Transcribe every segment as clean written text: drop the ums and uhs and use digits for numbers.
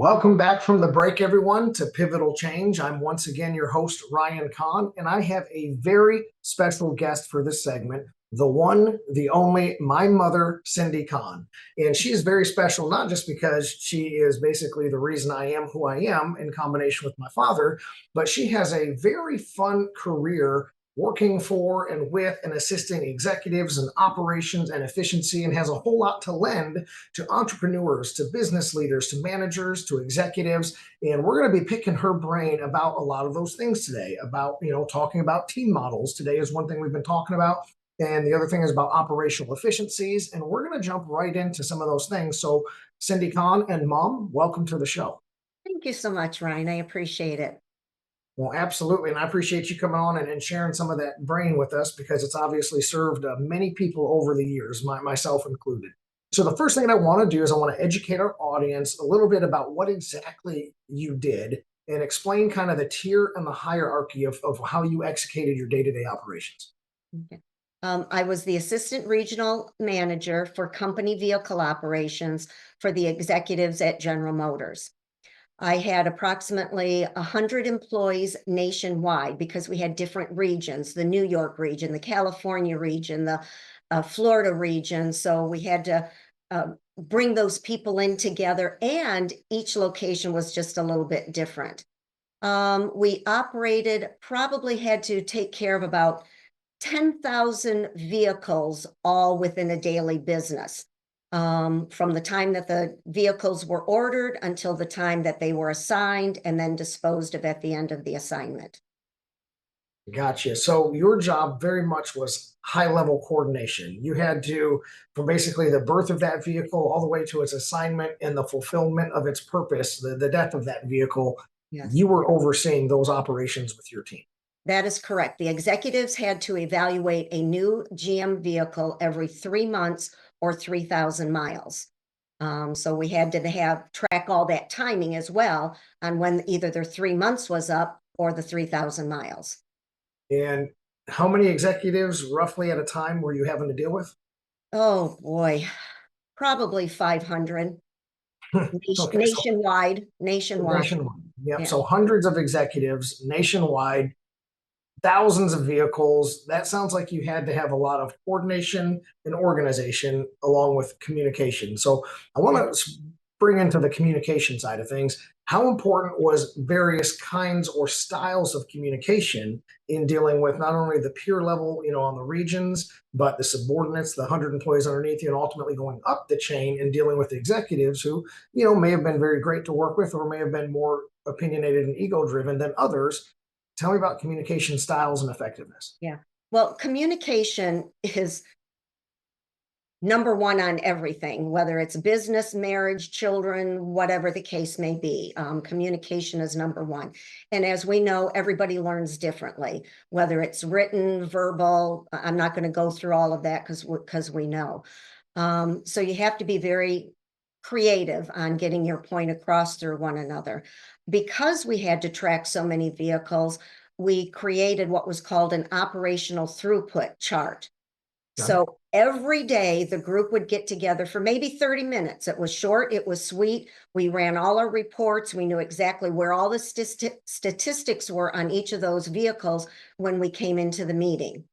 Welcome back from the break, everyone, to Pivotal Change. I'm once again your host, Ryan Conn, and I have a very special guest for this segment, the one, the only, my mother, Cindy Conn. And she is very special, not just because she is basically the reason I am who I am in combination with my father, but she has a very fun career working for and with and assisting executives in operations and efficiency, and has a whole lot to lend to entrepreneurs, to business leaders, to managers, to executives. And we're going to be picking her brain about a lot of those things today, about, talking about team models. Today is one thing we've been talking about. And the other thing is about operational efficiencies. And we're going to jump right into some of those things. So Cindy Conn and Mom, welcome to the show. Thank you so much, Ryan. I appreciate it. Well, absolutely. And I appreciate you coming on and sharing some of that brain with us, because it's obviously served many people over the years, myself included. So the first thing that I want to do is I want to educate our audience a little bit about what exactly you did and explain kind of the tier and the hierarchy of how you executed your day-to-day operations. Okay. I was the assistant regional manager for company vehicle operations for the executives at General Motors. I had approximately 100 employees nationwide because we had different regions, the New York region, the California region, the Florida region. So we had to bring those people in together, and each location was just a little bit different. We probably had to take care of about 10,000 vehicles all within a daily business. From the time that the vehicles were ordered until the time that they were assigned and then disposed of at the end of the assignment. Gotcha. So your job very much was high-level coordination. You had to, from basically the birth of that vehicle all the way to its assignment and the fulfillment of its purpose, the death of that vehicle, Yes. you were overseeing those operations with your team. That is correct. The executives had to evaluate a new GM vehicle every 3 months or 3,000 miles. So we had to track all that timing as well on when either their 3 months was up or the 3,000 miles. And how many executives roughly at a time were you having to deal with? Oh boy, probably 500 Okay, nationwide. nationwide. Yep. Yeah. So hundreds of executives nationwide, thousands of vehicles. That sounds like you had to have a lot of coordination and organization along with communication. So I want to bring into the communication side of things. How important was various kinds or styles of communication in dealing with not only the peer level, on the regions, but the subordinates, the 100 employees underneath you, and ultimately going up the chain and dealing with the executives who, may have been very great to work with or may have been more opinionated and ego driven than others. Tell me about communication styles and effectiveness. Yeah. Well, communication is number one on everything, whether it's business, marriage, children, whatever the case may be. Communication is number one. And as we know, everybody learns differently, whether it's written, verbal. I'm not going to go through all of that because we know. So you have to be very creative on getting your point across through one another. Because we had to track so many vehicles, we created what was called an operational throughput chart. So every day the group would get together for maybe 30 minutes. It was short, it was sweet. We ran all our reports. We knew exactly where all the statistics were on each of those vehicles when we came into the meeting.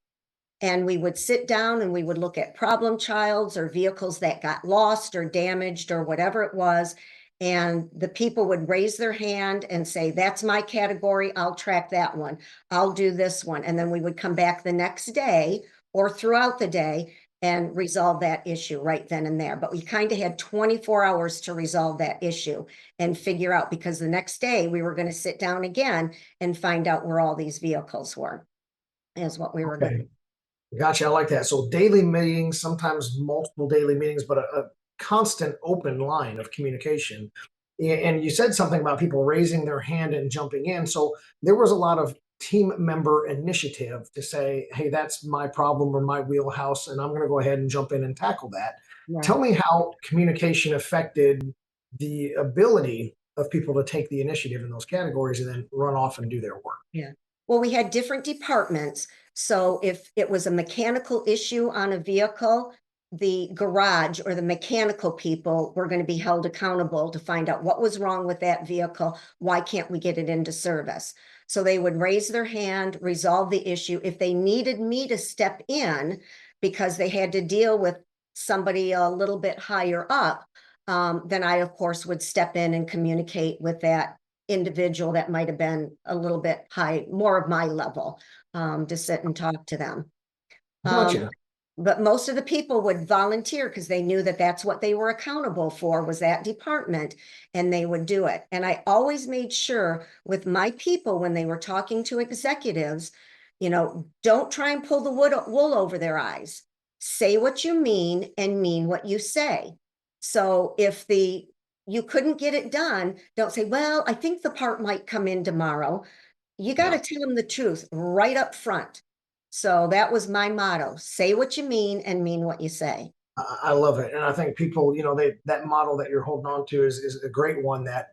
And we would sit down and we would look at problem childs or vehicles that got lost or damaged or whatever it was. And the people would raise their hand and say, that's my category. I'll track that one. I'll do this one. And then we would come back the next day or throughout the day and resolve that issue right then and there. But we kind of had 24 hours to resolve that issue and figure out, because the next day we were going to sit down again and find out where all these vehicles were, is what we were going to do. Gotcha. I like that. So daily meetings, sometimes multiple daily meetings, but a constant open line of communication. And you said something about people raising their hand and jumping in. So there was a lot of team member initiative to say, hey, that's my problem or my wheelhouse, and I'm going to go ahead and jump in and tackle that. Right. Tell me how communication affected the ability of people to take the initiative in those categories and then run off and do their work. Yeah. Well, we had different departments. So if it was a mechanical issue on a vehicle, the garage or the mechanical people were going to be held accountable to find out what was wrong with that vehicle. Why can't we get it into service? So they would raise their hand, resolve the issue. If they needed me to step in because they had to deal with somebody a little bit higher up, then I, of course, would step in and communicate with that individual that might have been a little bit high, more of my level, to sit and talk to them. Gotcha. But most of the people would volunteer because they knew that that's what they were accountable for, was that department, and they would do it. And I always made sure with my people, when they were talking to executives, don't try and pull the wool over their eyes. Say what you mean and mean what you say. So if you couldn't get it done, don't say, well, I think the part might come in tomorrow. You got to tell them the truth right up front. So that was my motto: say what you mean and mean what you say. I love it. And I think people, that model that you're holding on to is a great one, that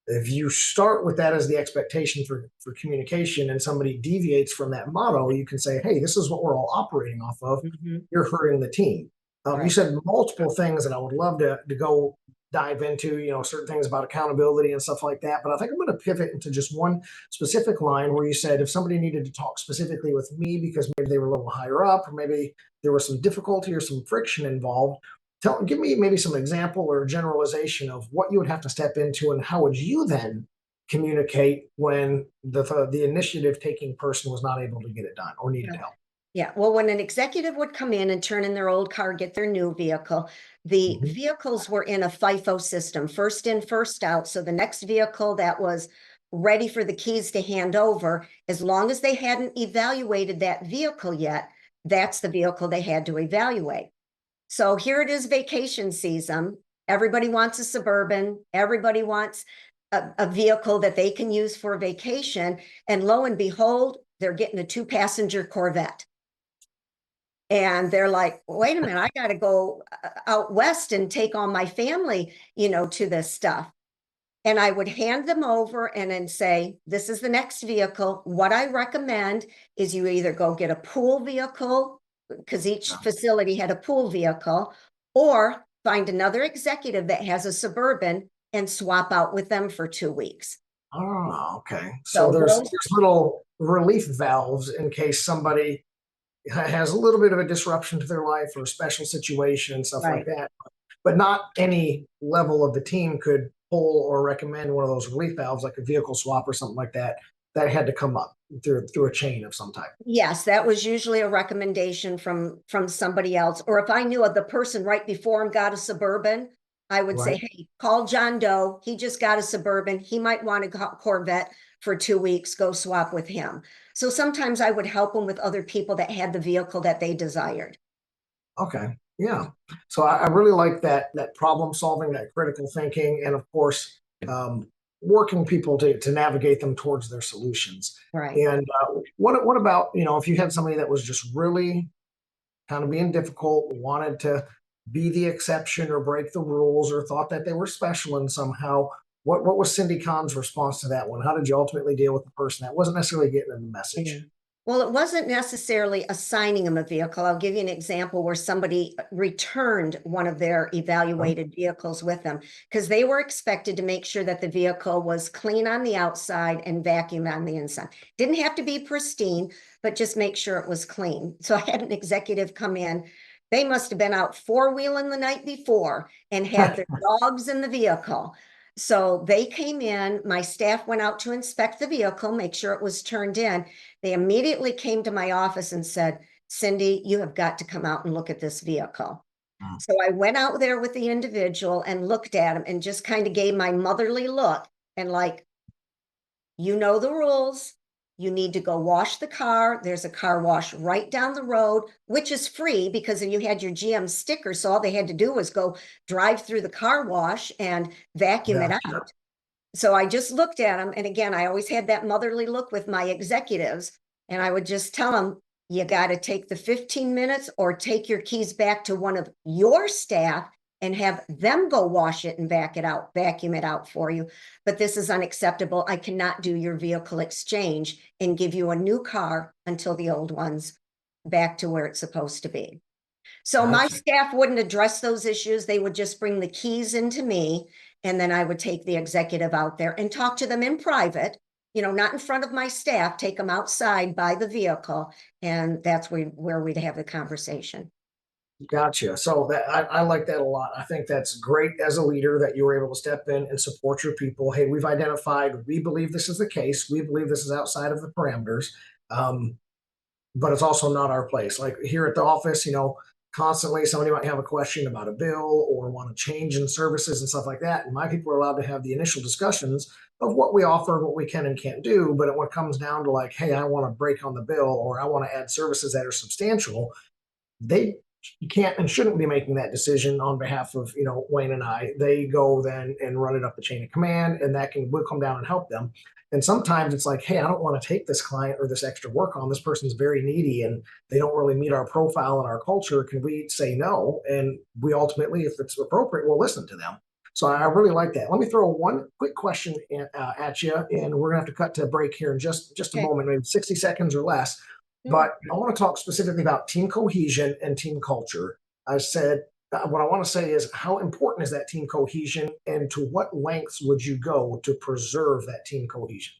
if you start with that as the expectation for communication and somebody deviates from that model, you can say, hey, this is what we're all operating off of. You're hurting the team. You Right. said multiple things, and I would love to go dive into, certain things about accountability and stuff like that. But I think I'm going to pivot into just one specific line where you said if somebody needed to talk specifically with me because maybe they were a little higher up, or maybe there was some difficulty or some friction involved, give me maybe some example or generalization of what you would have to step into, and how would you then communicate when the initiative taking person was not able to get it done or needed Yeah. help. Yeah. Well, when an executive would come in and turn in their old car, get their new vehicle, the Mhm. vehicles were in a FIFO system, first in, first out. So the next vehicle that was ready for the keys to hand over, as long as they hadn't evaluated that vehicle yet, that's the vehicle they had to evaluate. So here it is, vacation season. Everybody wants a Suburban. Everybody wants a vehicle that they can use for a vacation. And lo and behold, they're getting a 2-passenger Corvette. And they're like, wait a minute, I got to go out west and take all my family, to this stuff. And I would hand them over and then say, this is the next vehicle. What I recommend is you either go get a pool vehicle, because each facility had a pool vehicle, or find another executive that has a Suburban and swap out with them for 2 weeks. Oh, okay. So So there's those, little relief valves in case somebody has a little bit of a disruption to their life or a special situation and stuff like right. that. But not any level of the team could pull or recommend one of those relief valves, like a vehicle swap or something like that. That had to come up through a chain of some type. Yes, that was usually a recommendation from somebody else. Or if I knew of the person right before him got a Suburban, I would say, Right. hey, call John Doe. He just got a Suburban. He might want a Corvette for 2 weeks. Go swap with him. So sometimes I would help them with other people that had the vehicle that they desired. Okay. Yeah. So I really like that problem solving, that critical thinking, and of course, working people to navigate them towards their solutions. Right. And what about, if you had somebody that was just really kind of being difficult, wanted to be the exception or break the rules, or thought that they were special in somehow? What was Cindy Conn's response to that one? How did you ultimately deal with the person that wasn't necessarily getting the Yeah. message? Well, it wasn't necessarily assigning them a vehicle. I'll give you an example where somebody returned one of their evaluated vehicles with them because they were expected to make sure that the vehicle was clean on the outside and vacuumed on the inside. Didn't have to be pristine, but just make sure it was clean. So I had an executive come in. They must have been out four-wheeling the night before and had their dogs in the vehicle. So they came in, my staff went out to inspect the vehicle, make sure it was turned in. They immediately came to my office and said, Cindy, you have got to come out and look at this vehicle. So I went out there with the individual and looked at him and just kind of gave my motherly look and like, you know the rules. You need to go wash the car. There's a car wash right down the road, which is free because you had your GM sticker. So all they had to do was go drive through the car wash and vacuum it Gotcha. out. So I just looked at him. And again, I always had that motherly look with my executives. And I would just tell them, you got to take the 15 minutes or take your keys back to one of your staff and have them go wash it and vacuum it out for you. But this is unacceptable. I cannot do your vehicle exchange and give you a new car until the old one's back to where it's supposed to be. So my Gotcha. staff wouldn't address those issues. They would just bring the keys into me, and then I would take the executive out there and talk to them in private, not in front of my staff, take them outside by the vehicle, and that's where we'd have the conversation. Gotcha. So I like that a lot. I think that's great as a leader that you were able to step in and support your people. Hey, we've identified, we believe this is the case. We believe this is outside of the parameters. Um, but it's also not our place. Like here at the office, constantly somebody might have a question about a bill or want to change in services and stuff like that. And my people are allowed to have the initial discussions of what we offer, what we can and can't do. But when it comes down to like, hey, I want to break on the bill or I want to add services that are substantial, they can't and shouldn't be making that decision on behalf of Wayne and I. They go then and run it up the chain of command, and that will come down and help them. And sometimes it's like, hey, I don't want to take this client or this extra work on. This person's very needy and they don't really meet our profile and our culture. Can we say no? And we ultimately, if it's appropriate, we'll listen to them. So I really like that. Let me throw one quick question at you, and we're gonna have to cut to a break here in just a Okay. moment, maybe 60 seconds or less. Mm. But I want to talk specifically about team cohesion and team culture. I said, what I want to say is how important is that team cohesion and to what lengths would you go to preserve that team cohesion?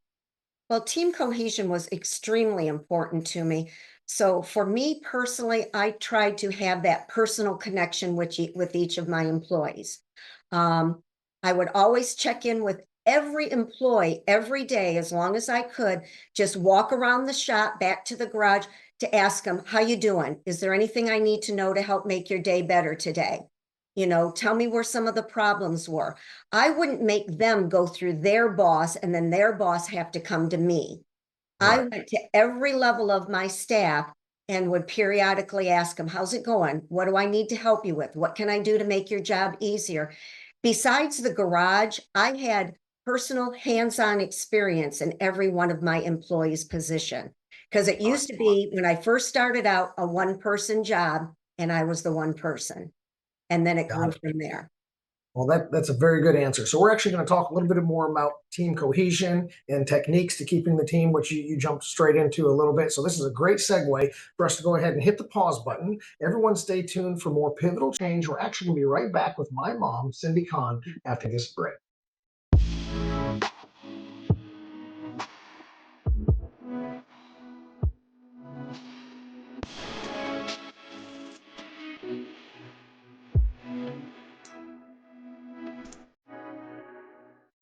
Well, team cohesion was extremely important to me. So for me personally, I tried to have that personal connection with each of my employees. Um, I would always check in with every employee every day as long as I could, just walk around the shop, back to the garage to ask them, how you doing? Is there anything I need to know to help make your day better today? Tell me where some of the problems were. I wouldn't make them go through their boss and then their boss have to come to me. I Right. went to every level of my staff and would periodically ask them, how's it going? What do I need to help you with? What can I do to make your job easier? Besides the garage, I had personal hands-on experience in every one of my employees' position. Because it used to be when I first started out a one-person job and I was the one person. And then it grew Got it. from there. Well, that's a very good answer. So we're actually going to talk a little bit more about team cohesion and techniques to keeping the team, which you jumped straight into a little bit. So this is a great segue for us to go ahead and hit the pause button. Everyone stay tuned for more pivotal change. We're actually going to be right back with my mom, Cindy Conn, after this break.